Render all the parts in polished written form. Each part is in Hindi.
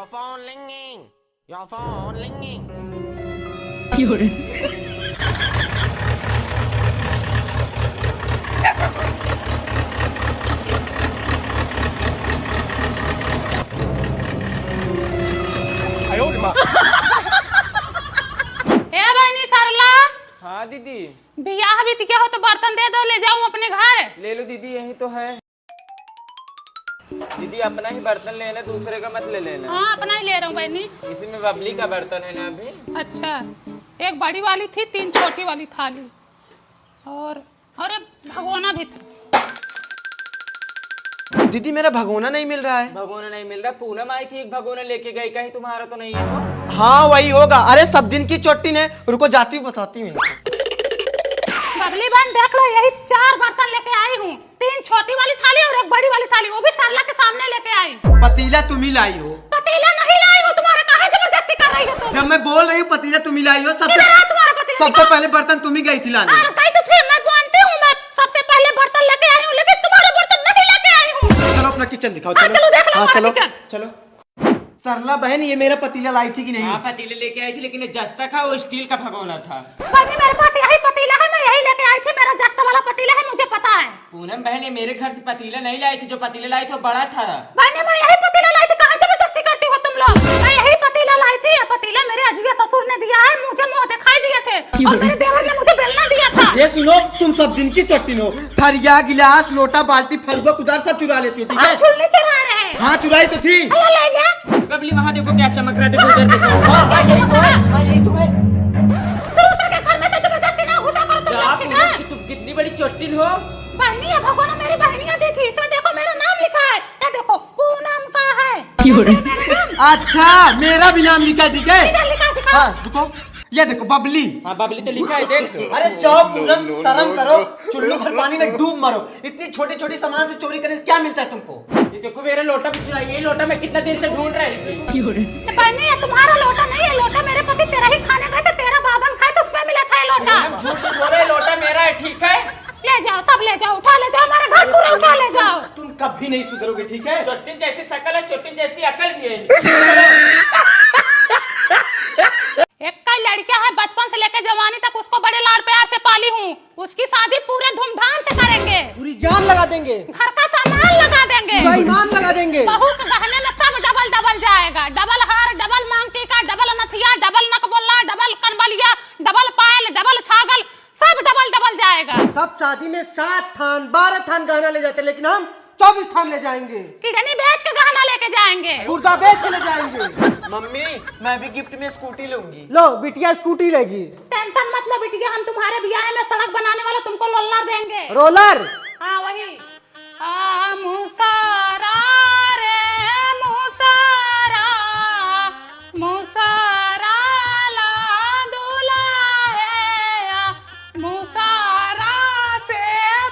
Your phone ringing. Your phone ringing. 有人， 哎呦我的妈！ ए बहनी सरला हाँ दीदी, बियाह भी क्या हो तो बर्तन दे दो, ले जाऊं अपने घर। ले लो दीदी, यही तो है। दीदी अपना ही बर्तन लेना, दूसरे का मत ले लेना। हाँ अपना ही ले रहा हूँ बहनी। इसी में बबली का बर्तन है ना अभी। अच्छा, एक बड़ी वाली थी, 3 छोटी वाली थाली और एक भगोना भी था। दीदी मेरा भगोना नहीं मिल रहा है। भगोना नहीं मिल रहा। पूनम आई थी, एक भगोना लेके गई, कहीं तुम्हारा तो नहीं है वो? हाँ वही होगा। अरे सब दिन की चोटी ने, रुको जाती हूँ बताती हूँ। बबली बहन देख लो, यही 4 बर्तन लेके आई हूँ, 3 छोटी वाली थाली और एक बड़ी वाली थाली, वो भी सरला के सामने लेके आई। पतीला तुम ही लाई हो। पतीला नहीं लाई हूँ, तुम्हारा काहे जबरदस्ती कर रही हो तुम? जब मैं बोल रही हूँ पतीला तुम ही लाई हो, किधर है तुम्हारा पतीला? सबसे पहले बर्तन तुम ही गई थी लाने। कहीं तो फिर मैं जानती हूँ, मैं सबसे पहले बर्तन लेके आई हूँ, लेकिन तुम्हारा बर्तन नहीं लेके आई हूँ। चलो अपना किचन दिखाओ। हाँ, चलो देख लो हाँ हमारा चलो किचन। चलो। सरला बहन ये मेरा पतीला लाई थी कि नहीं? हाँ पतीले लेके आई थी, लेकिन ये जस्ता था, वो स्टील का भगोना था। बहनी मेरे पास यही पतीला है, मैं यही लेके आई थी, मेरा जस्ता वाला पतीला है, मुझे पता है। पूनम बहन ये मेरे घर से पतीला नहीं लाई थी, जो पतीला लाई थी वो बड़ा था। बहनी मैं यही पतीला लाई थी, कहाँ जबरदस्ती करती हो तुम लोग? मैं यही पतीला लाई थी, ये पतीला मेरे अजीज ससुर ने दिया है, मुझे मुंह दिखाई दिए थे और मेरे देवर ने मुझे बेलना दिया था। ये सुनो, तुम सब दिन की चट्टी हो। थरिया गिलास लोटा बाल्टी फलुआ कुदार सब चुरा लेती हो, ठीक है? छुल्ली चुरा रहे हैं। हाँ चुराई तो थी। अल्लाह ले गया। बबली वहाँ देखो क्या चमक रहा है, देखो उधर देखो। हाँ यही तो है, हाँ यही तो है। दूसरे के घर में से जबरदस्ती ना घुसा करो तुम जा लोग, ठीक है? पूनम, कि तुम कितनी बड़ी चोटिल हो। बहनी ये भगवान मेरी बहनियां दी थी, इसमें देखो मेरा नाम लिखा है, ये देखो पूनम का है। 有人， अच्छा मेरा भी नाम लिखा, ठीक है? इधर लिखा दिखा। हाँ देखो, ये देखो बबली। हाँ बबली तो लिखा है, देख। अरे जाओ पूनम, शर्म करो, चुल्लू भर पानी में डूब मरो। इतनी छोटी छोटी सामान से चोरी करने से क्या मिलता है तुमको? ये देखो मेरा लोटा भी चुराई, ये लोटा मैं कितना देर से ढूंढ रही थी। 有人， बहनी ये तुम्हारा लोटा नहीं है, लोटा मेरे पति तेरा ही खाने गए थे, तेरा बाबन खाए तो उसमें मिला था ये लोटा। हम झूठ नहीं बोल रहे, लोटा मेरा है, ठीक है? ले जाओ, सब ले जाओ, उठा ले जाओ, हमारा घर पूरा उठा ले जाओ। तुम कभी नहीं सुधरोगे, ठीक है? चोटिन जैसी शकल है, चोटिन जैसी अकल भी है। एक का लड़का है, बचपन से लेकर जवानी तक उसको बड़े लाड प्यार से पाली हूँ, उसकी शादी पूरे धूमधाम से करेंगे, पूरी जान लगा देंगे, घर का सामान लगा देंगे, पूरा ईमान लगा देंगे। बहू के गहने में सब डबल डबल जाएगा, डबल हार, डबल मांग टीका, डबल नथिया, डबल नकबोला, डबल कनबलिया, डबल पायल, डबल छागल, सब डबल डबल जाएगा। सब शादी में 7 थान 12 थान गहना ले जाते, लेकिन हम 24 थान ले जाएंगे। किडनी बेच के गहना लेके जाएंगे। मुर्दा बेच के ले जाएंगे। मम्मी मैं भी गिफ्ट में स्कूटी लूंगी। लो बिटिया स्कूटी लेगी। टेंशन मत लो बिटिया, हम तुम्हारे ब्याह में सड़क बनाने वाला तुमको रोलर देंगे। रोलर? हाँ वही। मुसारा रे मुसारा, मुसारा ला दुल्हा, मुसारा से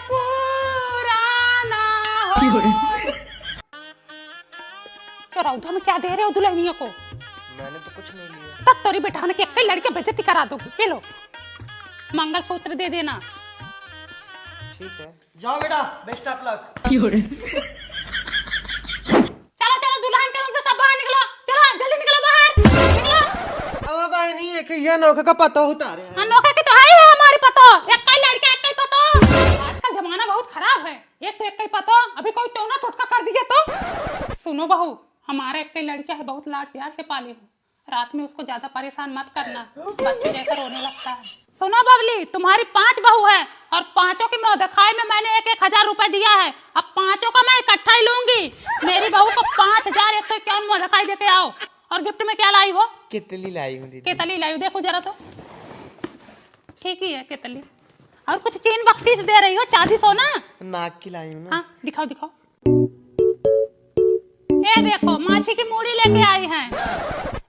पुराना हो। 有人， तो रौदा में क्या दे रहे हो दुल्हनियों को? मैंने तो कुछ नहीं लिया। तब तोरी बेटा ने एक लड़के बेइज्जती करा दोगी। ये लो मंगलसूत्र दे देना। ठीक है, जाओ बेटा, बेस्ट ऑफ लक। 有人， चलो चलो दुल्हन के रूम से सब बाहर निकलो, चलो जल्दी निकलो बाहर, निकलो। अब बहनी एक ये नौके का पता उतारे हैं। अनोखा की तो है ही है हमारी पतो, एक कई लड़का एक कई पतो। आजकल जमाना बहुत खराब है, एक तो एक कई पतो, अभी कोई टोना टोटका कर दिया तो। सुनो बहू, हमारा एक कई लड़का है, बहुत लाड प्यार से पाली हूँ, रात में उसको ज्यादा परेशान मत करना, बच्चे जैसा रोने लगता है। सुनो बबली, तुम्हारी 5 बहू है और 5 की मैं दिखाई में मैंने 1,000 रुपए दिया है, अब 5 का मैं इकट्ठा ही लूंगी। मेरी बहू को 5,151 मुँह दिखाई देके आओ। और गिफ्ट में क्या लाई हो? कितली लाई हूँ दीदी। केतली लाई हो, देखो जरा तो ठीक ही है केतली। और कुछ चेन बख्शीश दे रही हो, चांदी सोना? नाक की लाई हूँ ना। हाँ दिखाओ दिखाओ, ये देखो माछी की मूड़ी लेके आई हैं।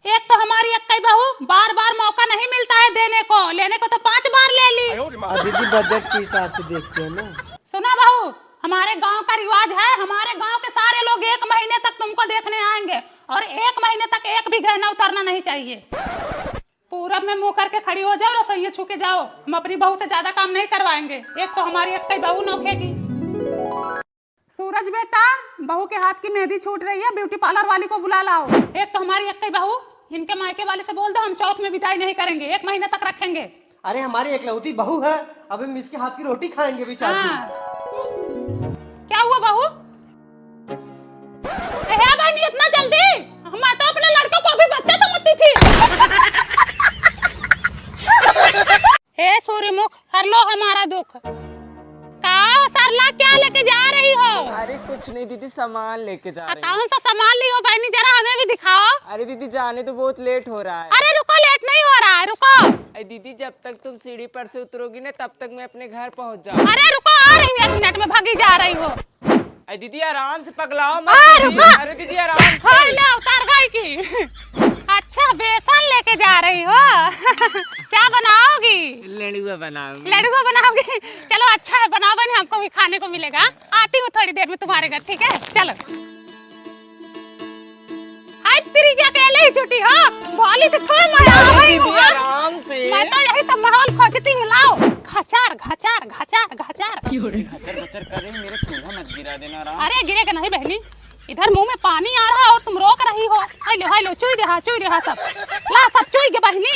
एक तो हमारी अक्कई बहू, बार बार मौका नहीं मिलता है देने को, लेने को तो 5 बार ले ली। दीदी बजट के हिसाब से देखते हैं ना। सुना बहू, हमारे गांव का रिवाज है, हमारे गांव के सारे लोग 1 महीने तक तुमको देखने आएंगे और 1 महीने तक एक भी गहना उतारना नहीं चाहिए। पूरब में मुंह करके खड़ी हो जाओ, रसोइया छू के जाओ, हम अपनी बहू से ज्यादा काम नहीं करवाएंगे। एक तो हमारी अक्कई बहू नौखे की। सूरज बेटा, बहू के हाथ की मेहंदी छूट रही है, ब्यूटी पार्लर वाली को बुला लाओ। एक तो हमारी अक्कई बहू, इनके मायके वाले से बोल दो हम चौथ में विदाई नहीं करेंगे, 1 महीने तक रखेंगे। अरे हमारी एकलौती बहू है, अब हम इसके हाथ की रोटी खाएंगे भी चाची। क्या हुआ बहू? है बहनी इतना जल्दी? मैं तो अपने लड़कों को अभी बच्चा समझती थी। हे सूर्यमुख, हर लो हमारा दुख। कहा सरला, क्या लेके जा रही हो? अरे कुछ नहीं दीदी, सामान लेके जा रही हूँ। कौन सा सामान ली हो बहनी, जरा हमें भी दिखाओ। अरे दीदी जाने तो बहुत लेट हो रहा है। अरे रुको, लेट नहीं हो रहा है, रुको। अरे दीदी जब तक तुम सीढ़ी पर से उतरोगी ना तब तक मैं अपने घर पहुँच जाऊँ। अरे रुको, आ रही हूँ, 1 मिनट में भागी जा रही हो। अरे दीदी आराम से पगलाओ मत दीदी। अरे दीदी आराम से। हाँ, ले उतार गई की। अच्छा, बेसन लेके जा रही हो। क्या बनाओगी? लड़ुआ बनाऊंगी। लड्डू बनाओगी? चलो अच्छा है, बनाओ बनी, हमको भी खाने को मिलेगा। आती हूँ थोड़ी देर में तुम्हारे घर, ठीक है? चलो। हाय तेरी, क्या अकेले ही छुट्टी हो? बोली तो छोड़ मैं आ गई हूँ। आराम से। मैं तो यही सब माहौल खोजती हूँ, लाओ। घचार घचार घचार घचार। खचर खचर कर रही, मेरा चूल्हा मत गिरा देना। आराम। अरे गिरेगा नहीं बहनी, इधर मुंह में पानी आ रहा है और तुम रोक रही हो। हेलो चुई रहा सब, ला सब चुई के बहनी।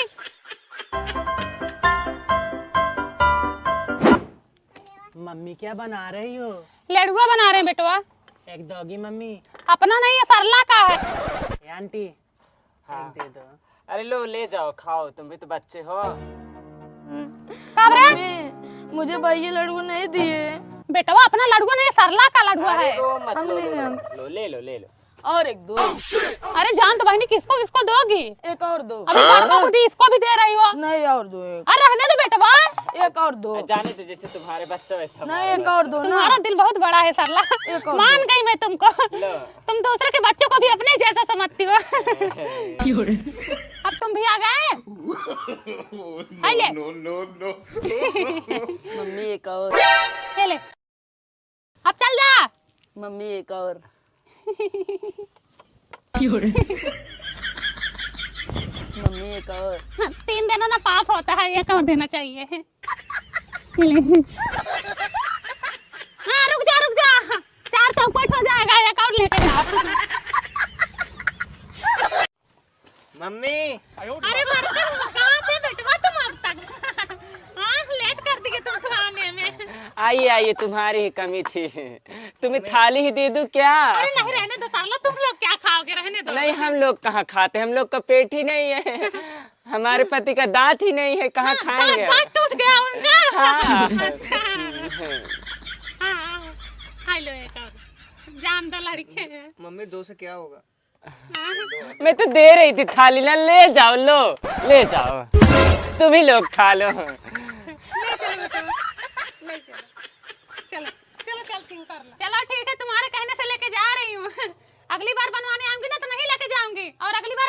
मम्मी क्या बना रही हो? लड्डुआ बना रहे हैं बेटवा। एक दोगी मम्मी? अपना नहीं है, सरला का है। आंटी हाँ। एक दे दो। अरे लो ले जाओ, खाओ, तुम भी तो बच्चे हो। कब रे? मुझे भैया लड्डू नहीं दिए। बेटवा अपना लड्डुआ नहीं, सरला का लड्डुआ अरे है। लो मत, हम लो, नहीं लो, हम। लो, ले लो ले लो। और एक दो, अरे जान तो बहनी, किसको किसको दोगी? एक और दो। अभी बड़का बुद्धि इसको भी दे रही हो। नहीं और दो, एक अरे रहने दो बेटवा, एक और दो। जाने तो जैसे तुम्हारे बच्चा वैसा नहीं हमारा एक और दो ना। तुम्हारा दिल बहुत बड़ा है सरला। एक और मान गई मैं तुमको। लो। तुम दूसरे के बच्चों को भी अपने जैसा समझती हो। अब तुम भी आ गए। ले मम्मी एक और। ले, अब चल जा। मम्मी एक और। मम्मी एक और। 3 देना ना पाप होता है, 1 और देना चाहिए। हाँ रुक जा, 4 चौपट हो जाएगा, 1 और लेके जाओ। मम्मी। अरे बड़का कहाँ थे बेटवा तुम अब तक? हाँ लेट कर दिए तुम तो आने में। आइए तुम्हारी ही कमी थी। तुम्हें थाली ही दे दूं क्या? अरे नहीं, रहने दो साला, तुम लोग क्या खाओगे, रहने दो। नहीं, हम लोग कहाँ खाते, हम लोग का पेट ही नहीं है। हमारे पति का दांत ही नहीं है, कहाँ खाएंगे? दांत टूट गया उनका। हाँ। अच्छा। हाँ, खा लो 1 और, जान दो लड़के। मम्मी 2 से क्या होगा? मैं तो दे रही थी थाली ना, ले जाओ, लो ले जाओ, तुम ही लोग खा लो। ले चलो बेटा, ले चलो चलती हूँ कर लो। चलो ठीक है, तुम्हारे कहने से लेके जा रही हूँ। अगली बार बनवाने आऊंगी ना तो नहीं लेके जाऊंगी, और अगली बार